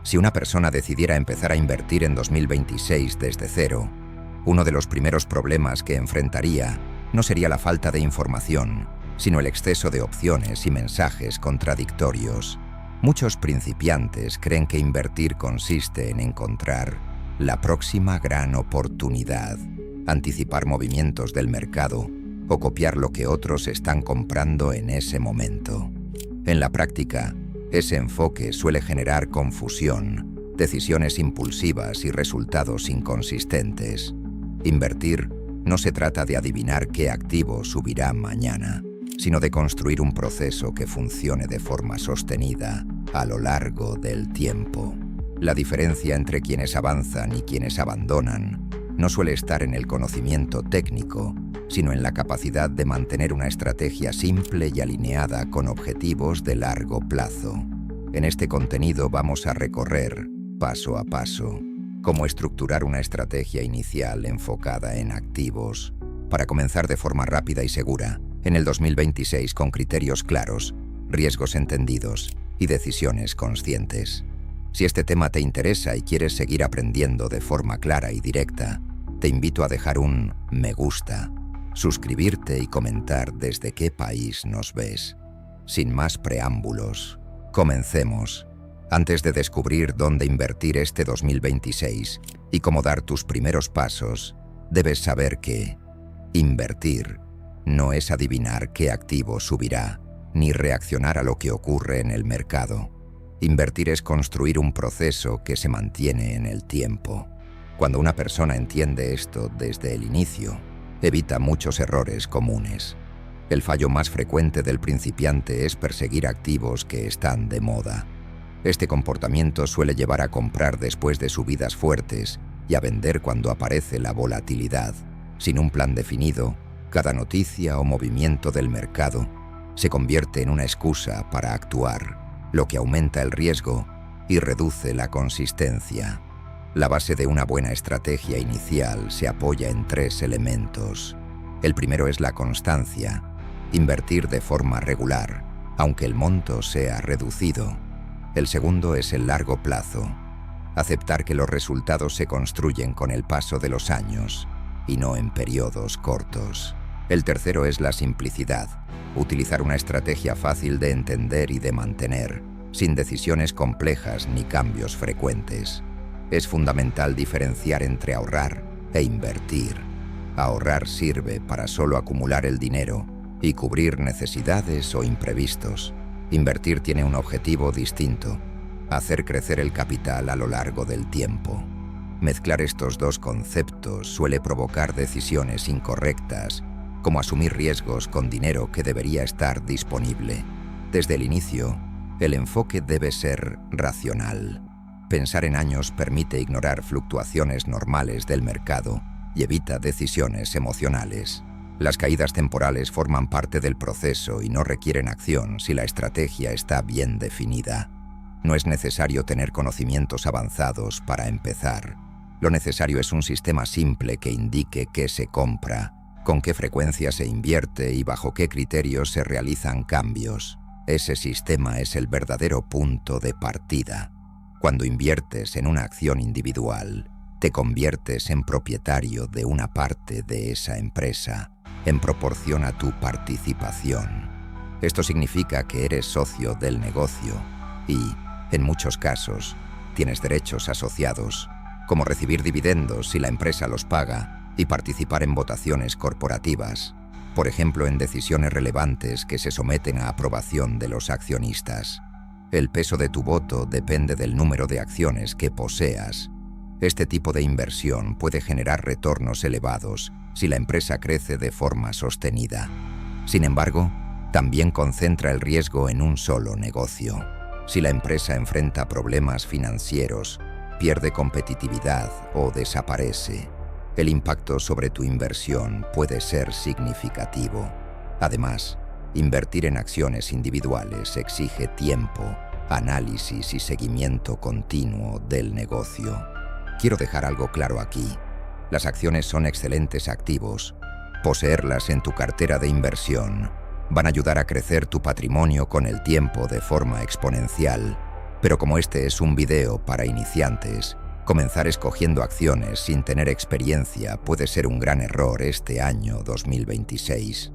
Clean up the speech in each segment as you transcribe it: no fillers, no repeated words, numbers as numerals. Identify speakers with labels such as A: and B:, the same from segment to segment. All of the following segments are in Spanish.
A: Si una persona decidiera empezar a invertir en 2026 desde cero, uno de los primeros problemas que enfrentaría no sería la falta de información, sino el exceso de opciones y mensajes contradictorios. Muchos principiantes creen que invertir consiste en encontrar la próxima gran oportunidad, anticipar movimientos del mercado o copiar lo que otros están comprando en ese momento. En la práctica, ese enfoque suele generar confusión, decisiones impulsivas y resultados inconsistentes. Invertir no se trata de adivinar qué activo subirá mañana, sino de construir un proceso que funcione de forma sostenida a lo largo del tiempo. La diferencia entre quienes avanzan y quienes abandonan no suele estar en el conocimiento técnico, sino en la capacidad de mantener una estrategia simple y alineada con objetivos de largo plazo. En este contenido vamos a recorrer, paso a paso, cómo estructurar una estrategia inicial enfocada en activos, para comenzar de forma rápida y segura en el 2026 con criterios claros, riesgos entendidos y decisiones conscientes. Si este tema te interesa y quieres seguir aprendiendo de forma clara y directa, te invito a dejar un me gusta, suscribirte y comentar desde qué país nos ves. Sin más preámbulos, comencemos. Antes de descubrir dónde invertir este 2026 y cómo dar tus primeros pasos, debes saber que invertir no es adivinar qué activo subirá, ni reaccionar a lo que ocurre en el mercado. Invertir es construir un proceso que se mantiene en el tiempo. Cuando una persona entiende esto desde el inicio, evita muchos errores comunes. El fallo más frecuente del principiante es perseguir activos que están de moda. Este comportamiento suele llevar a comprar después de subidas fuertes y a vender cuando aparece la volatilidad. Sin un plan definido, cada noticia o movimiento del mercado se convierte en una excusa para actuar, lo que aumenta el riesgo y reduce la consistencia. La base de una buena estrategia inicial se apoya en 3 elementos. El primero es la constancia, invertir de forma regular, aunque el monto sea reducido. El segundo es el largo plazo, aceptar que los resultados se construyen con el paso de los años y no en periodos cortos. El tercero es la simplicidad, utilizar una estrategia fácil de entender y de mantener, sin decisiones complejas ni cambios frecuentes. Es fundamental diferenciar entre ahorrar e invertir. Ahorrar sirve para solo acumular el dinero y cubrir necesidades o imprevistos. Invertir tiene un objetivo distinto: hacer crecer el capital a lo largo del tiempo. Mezclar estos dos conceptos suele provocar decisiones incorrectas, como asumir riesgos con dinero que debería estar disponible. Desde el inicio, el enfoque debe ser racional. Pensar en años permite ignorar fluctuaciones normales del mercado y evita decisiones emocionales. Las caídas temporales forman parte del proceso y no requieren acción si la estrategia está bien definida. No es necesario tener conocimientos avanzados para empezar. Lo necesario es un sistema simple que indique qué se compra, con qué frecuencia se invierte y bajo qué criterios se realizan cambios. Ese sistema es el verdadero punto de partida. Cuando inviertes en una acción individual, te conviertes en propietario de una parte de esa empresa, en proporción a tu participación. Esto significa que eres socio del negocio y, en muchos casos, tienes derechos asociados, como recibir dividendos si la empresa los paga y participar en votaciones corporativas, por ejemplo en decisiones relevantes que se someten a aprobación de los accionistas. El peso de tu voto depende del número de acciones que poseas. Este tipo de inversión puede generar retornos elevados si la empresa crece de forma sostenida. Sin embargo, también concentra el riesgo en un solo negocio. Si la empresa enfrenta problemas financieros, pierde competitividad o desaparece, el impacto sobre tu inversión puede ser significativo. Además, invertir en acciones individuales exige tiempo, análisis y seguimiento continuo del negocio. Quiero dejar algo claro aquí. Las acciones son excelentes activos. Poseerlas en tu cartera de inversión van a ayudar a crecer tu patrimonio con el tiempo de forma exponencial. Pero como este es un video para iniciantes, comenzar escogiendo acciones sin tener experiencia puede ser un gran error este año 2026.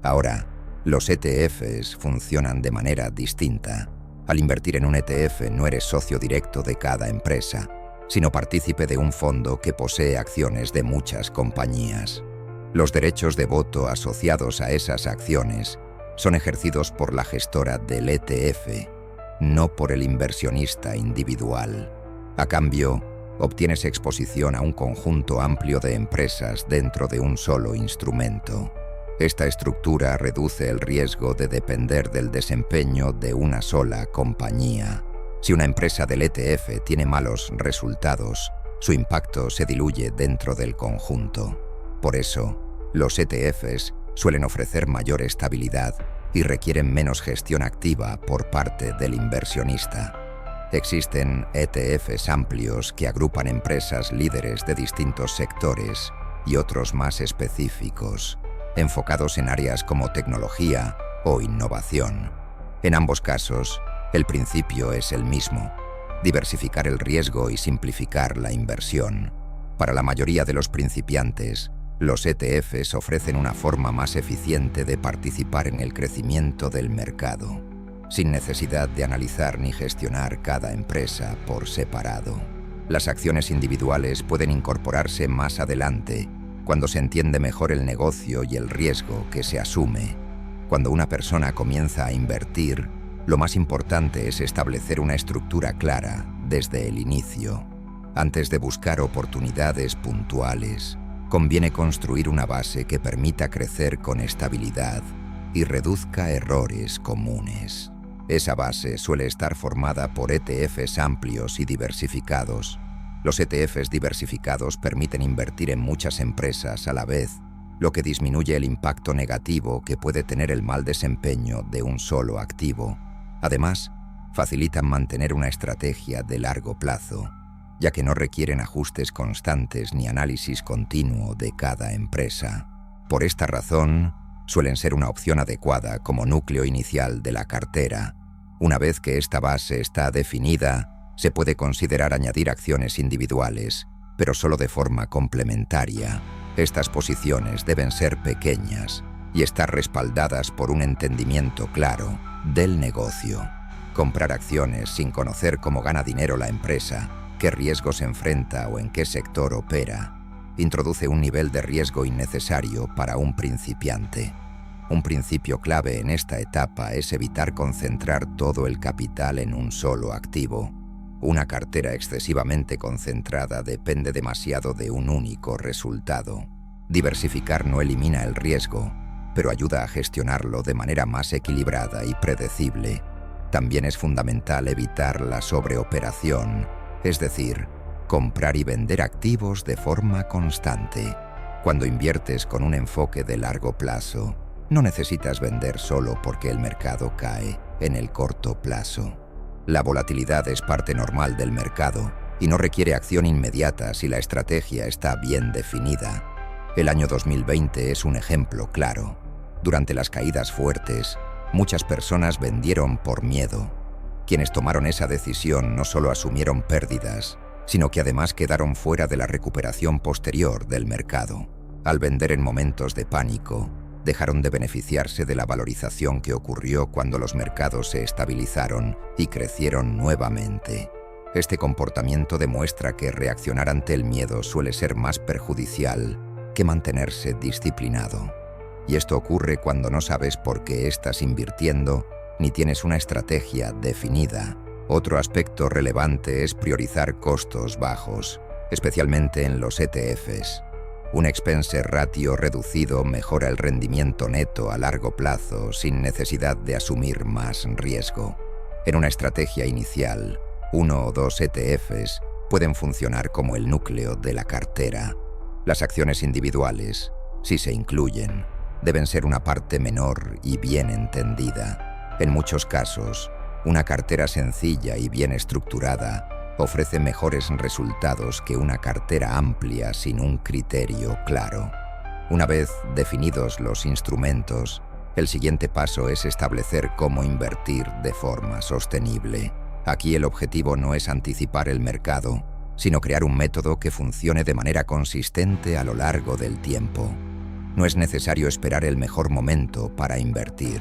A: Ahora, los ETFs funcionan de manera distinta. Al invertir en un ETF no eres socio directo de cada empresa, sino partícipe de un fondo que posee acciones de muchas compañías. Los derechos de voto asociados a esas acciones son ejercidos por la gestora del ETF, no por el inversionista individual. A cambio, obtienes exposición a un conjunto amplio de empresas dentro de un solo instrumento. Esta estructura reduce el riesgo de depender del desempeño de una sola compañía. Si una empresa del ETF tiene malos resultados, su impacto se diluye dentro del conjunto. Por eso, los ETFs suelen ofrecer mayor estabilidad y requieren menos gestión activa por parte del inversionista. Existen ETFs amplios que agrupan empresas líderes de distintos sectores y otros más específicos, enfocados en áreas como tecnología o innovación. En ambos casos, el principio es el mismo: diversificar el riesgo y simplificar la inversión. Para la mayoría de los principiantes, los ETFs ofrecen una forma más eficiente de participar en el crecimiento del mercado, sin necesidad de analizar ni gestionar cada empresa por separado. Las acciones individuales pueden incorporarse más adelante, cuando se entiende mejor el negocio y el riesgo que se asume. Cuando una persona comienza a invertir, lo más importante es establecer una estructura clara desde el inicio. Antes de buscar oportunidades puntuales, conviene construir una base que permita crecer con estabilidad y reduzca errores comunes. Esa base suele estar formada por ETFs amplios y diversificados. Los ETFs diversificados permiten invertir en muchas empresas a la vez, lo que disminuye el impacto negativo que puede tener el mal desempeño de un solo activo. Además, facilitan mantener una estrategia de largo plazo, ya que no requieren ajustes constantes ni análisis continuo de cada empresa. Por esta razón, suelen ser una opción adecuada como núcleo inicial de la cartera. Una vez que esta base está definida, se puede considerar añadir acciones individuales, pero solo de forma complementaria. Estas posiciones deben ser pequeñas y estar respaldadas por un entendimiento claro del negocio. Comprar acciones sin conocer cómo gana dinero la empresa, qué riesgos enfrenta o en qué sector opera, introduce un nivel de riesgo innecesario para un principiante. Un principio clave en esta etapa es evitar concentrar todo el capital en un solo activo. Una cartera excesivamente concentrada depende demasiado de un único resultado. Diversificar no elimina el riesgo, pero ayuda a gestionarlo de manera más equilibrada y predecible. También es fundamental evitar la sobreoperación, es decir, comprar y vender activos de forma constante. Cuando inviertes con un enfoque de largo plazo, no necesitas vender solo porque el mercado cae en el corto plazo. La volatilidad es parte normal del mercado y no requiere acción inmediata si la estrategia está bien definida. El año 2020 es un ejemplo claro. Durante las caídas fuertes, muchas personas vendieron por miedo. Quienes tomaron esa decisión no solo asumieron pérdidas, sino que además quedaron fuera de la recuperación posterior del mercado. Al vender en momentos de pánico, dejaron de beneficiarse de la valorización que ocurrió cuando los mercados se estabilizaron y crecieron nuevamente. Este comportamiento demuestra que reaccionar ante el miedo suele ser más perjudicial que mantenerse disciplinado. Y esto ocurre cuando no sabes por qué estás invirtiendo ni tienes una estrategia definida. Otro aspecto relevante es priorizar costos bajos, especialmente en los ETFs. Un expense ratio reducido mejora el rendimiento neto a largo plazo sin necesidad de asumir más riesgo. En una estrategia inicial, 1 o 2 ETFs pueden funcionar como el núcleo de la cartera. Las acciones individuales, si se incluyen, deben ser una parte menor y bien entendida. En muchos casos, una cartera sencilla y bien estructurada ofrece mejores resultados que una cartera amplia sin un criterio claro. Una vez definidos los instrumentos, el siguiente paso es establecer cómo invertir de forma sostenible. Aquí el objetivo no es anticipar el mercado, sino crear un método que funcione de manera consistente a lo largo del tiempo. No es necesario esperar el mejor momento para invertir.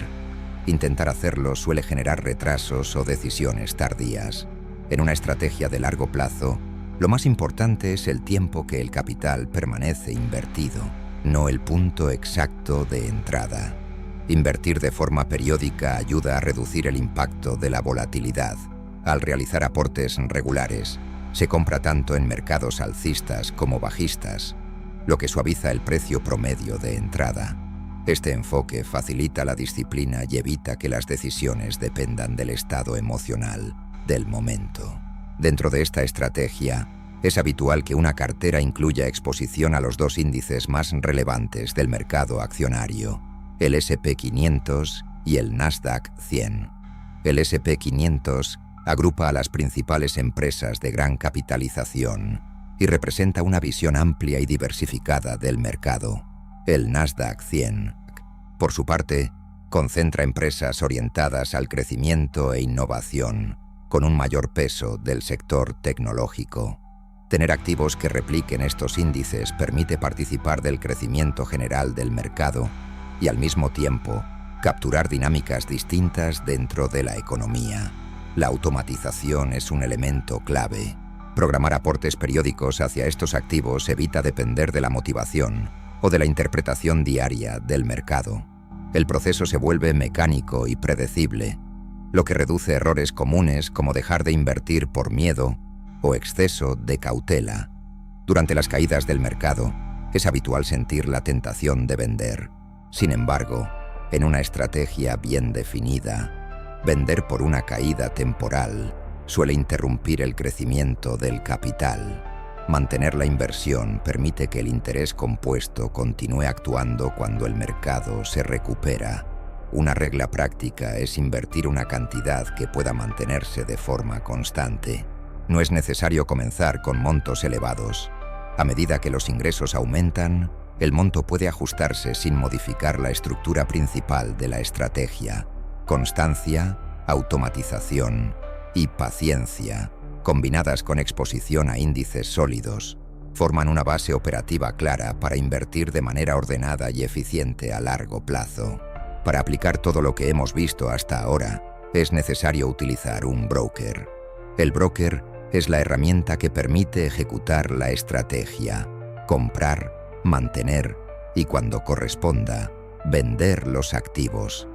A: Intentar hacerlo suele generar retrasos o decisiones tardías. En una estrategia de largo plazo, lo más importante es el tiempo que el capital permanece invertido, no el punto exacto de entrada. Invertir de forma periódica ayuda a reducir el impacto de la volatilidad. Al realizar aportes regulares, se compra tanto en mercados alcistas como bajistas, lo que suaviza el precio promedio de entrada. Este enfoque facilita la disciplina y evita que las decisiones dependan del estado emocional del momento. Dentro de esta estrategia, es habitual que una cartera incluya exposición a los dos índices más relevantes del mercado accionario, el S&P 500 y el Nasdaq 100. El S&P 500 agrupa a las principales empresas de gran capitalización y representa una visión amplia y diversificada del mercado. El Nasdaq 100, por su parte, concentra empresas orientadas al crecimiento e innovación, con un mayor peso del sector tecnológico. Tener activos que repliquen estos índices permite participar del crecimiento general del mercado y al mismo tiempo capturar dinámicas distintas dentro de la economía. La automatización es un elemento clave. Programar aportes periódicos hacia estos activos evita depender de la motivación o de la interpretación diaria del mercado. El proceso se vuelve mecánico y predecible, lo que reduce errores comunes como dejar de invertir por miedo o exceso de cautela. Durante las caídas del mercado, es habitual sentir la tentación de vender. Sin embargo, en una estrategia bien definida, vender por una caída temporal suele interrumpir el crecimiento del capital. Mantener la inversión permite que el interés compuesto continúe actuando cuando el mercado se recupera. Una regla práctica es invertir una cantidad que pueda mantenerse de forma constante. No es necesario comenzar con montos elevados. A medida que los ingresos aumentan, el monto puede ajustarse sin modificar la estructura principal de la estrategia. Constancia, automatización y paciencia, combinadas con exposición a índices sólidos, forman una base operativa clara para invertir de manera ordenada y eficiente a largo plazo. Para aplicar todo lo que hemos visto hasta ahora, es necesario utilizar un broker. El broker es la herramienta que permite ejecutar la estrategia, comprar, mantener y, cuando corresponda, vender los activos.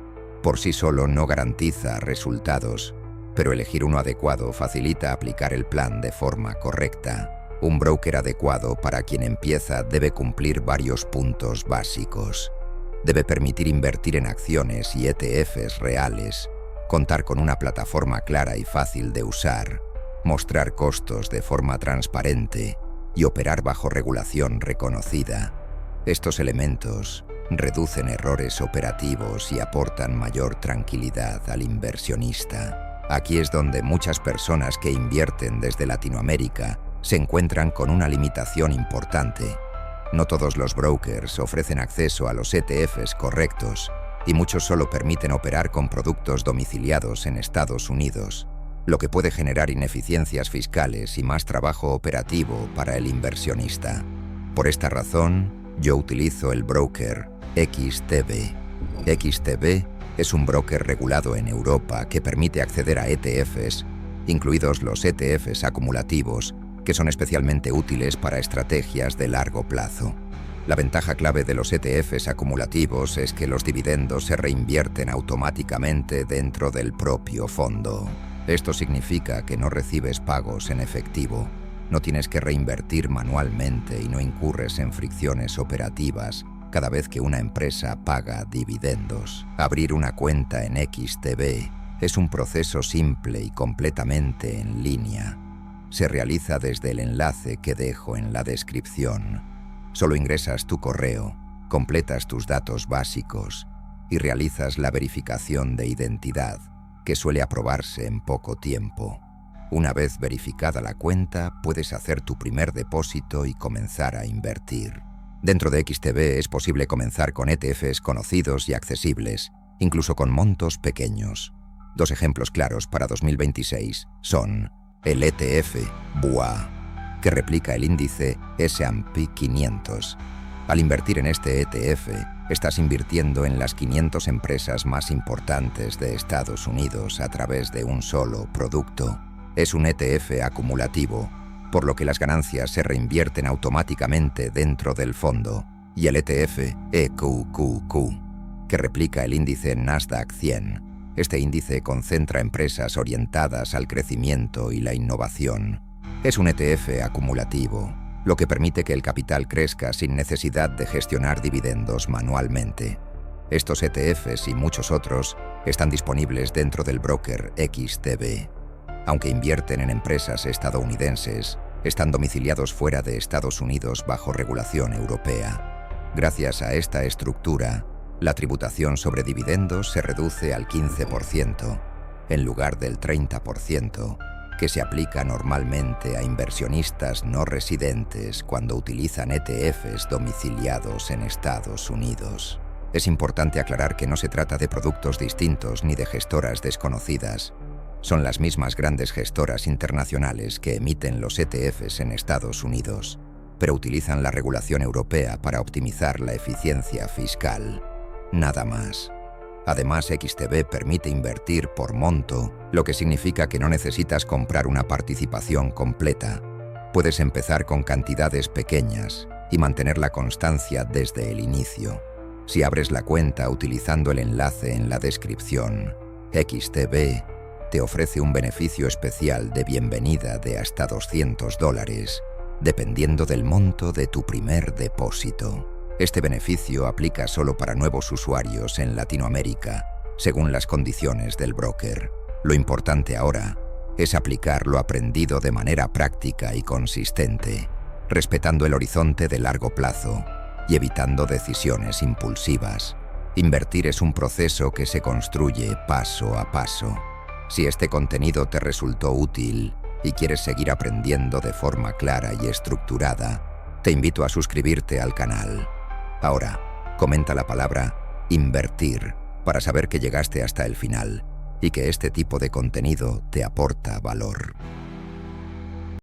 A: Por sí solo no garantiza resultados, pero elegir uno adecuado facilita aplicar el plan de forma correcta. Un broker adecuado para quien empieza debe cumplir varios puntos básicos. Debe permitir invertir en acciones y ETFs reales, contar con una plataforma clara y fácil de usar, mostrar costos de forma transparente y operar bajo regulación reconocida. Estos elementos reducen errores operativos y aportan mayor tranquilidad al inversionista. Aquí es donde muchas personas que invierten desde Latinoamérica se encuentran con una limitación importante. No todos los brokers ofrecen acceso a los ETFs correctos y muchos solo permiten operar con productos domiciliados en Estados Unidos, lo que puede generar ineficiencias fiscales y más trabajo operativo para el inversionista. Por esta razón, yo utilizo el broker XTB. XTB es un broker regulado en Europa que permite acceder a ETFs, incluidos los ETFs acumulativos, que son especialmente útiles para estrategias de largo plazo. La ventaja clave de los ETFs acumulativos es que los dividendos se reinvierten automáticamente dentro del propio fondo. Esto significa que no recibes pagos en efectivo, no tienes que reinvertir manualmente y no incurres en fricciones operativas cada vez que una empresa paga dividendos. Abrir una cuenta en XTB es un proceso simple y completamente en línea. Se realiza desde el enlace que dejo en la descripción. Solo ingresas tu correo, completas tus datos básicos y realizas la verificación de identidad, que suele aprobarse en poco tiempo. Una vez verificada la cuenta, puedes hacer tu primer depósito y comenzar a invertir. Dentro de XTB es posible comenzar con ETFs conocidos y accesibles, incluso con montos pequeños. Dos ejemplos claros para 2026 son el ETF BUA, que replica el índice S&P 500. Al invertir en este ETF, estás invirtiendo en las 500 empresas más importantes de Estados Unidos a través de un solo producto. Es un ETF acumulativo, por lo que las ganancias se reinvierten automáticamente dentro del fondo. Y el ETF EQQQ, que replica el índice Nasdaq 100. Este índice concentra empresas orientadas al crecimiento y la innovación. Es un ETF acumulativo, lo que permite que el capital crezca sin necesidad de gestionar dividendos manualmente. Estos ETFs y muchos otros están disponibles dentro del broker XTB. Aunque invierten en empresas estadounidenses, están domiciliados fuera de Estados Unidos bajo regulación europea. Gracias a esta estructura, la tributación sobre dividendos se reduce al 15%, en lugar del 30%, que se aplica normalmente a inversionistas no residentes cuando utilizan ETFs domiciliados en Estados Unidos. Es importante aclarar que no se trata de productos distintos ni de gestoras desconocidas. Son las mismas grandes gestoras internacionales que emiten los ETFs en Estados Unidos, pero utilizan la regulación europea para optimizar la eficiencia fiscal. Nada más. Además, XTB permite invertir por monto, lo que significa que no necesitas comprar una participación completa. Puedes empezar con cantidades pequeñas y mantener la constancia desde el inicio. Si abres la cuenta utilizando el enlace en la descripción, XTB te ofrece un beneficio especial de bienvenida de hasta $200, dependiendo del monto de tu primer depósito. Este beneficio aplica solo para nuevos usuarios en Latinoamérica, según las condiciones del broker. Lo importante ahora es aplicar lo aprendido de manera práctica y consistente, respetando el horizonte de largo plazo y evitando decisiones impulsivas. Invertir es un proceso que se construye paso a paso. Si este contenido te resultó útil y quieres seguir aprendiendo de forma clara y estructurada, te invito a suscribirte al canal. Ahora, comenta la palabra invertir para saber que llegaste hasta el final y que este tipo de contenido te aporta valor.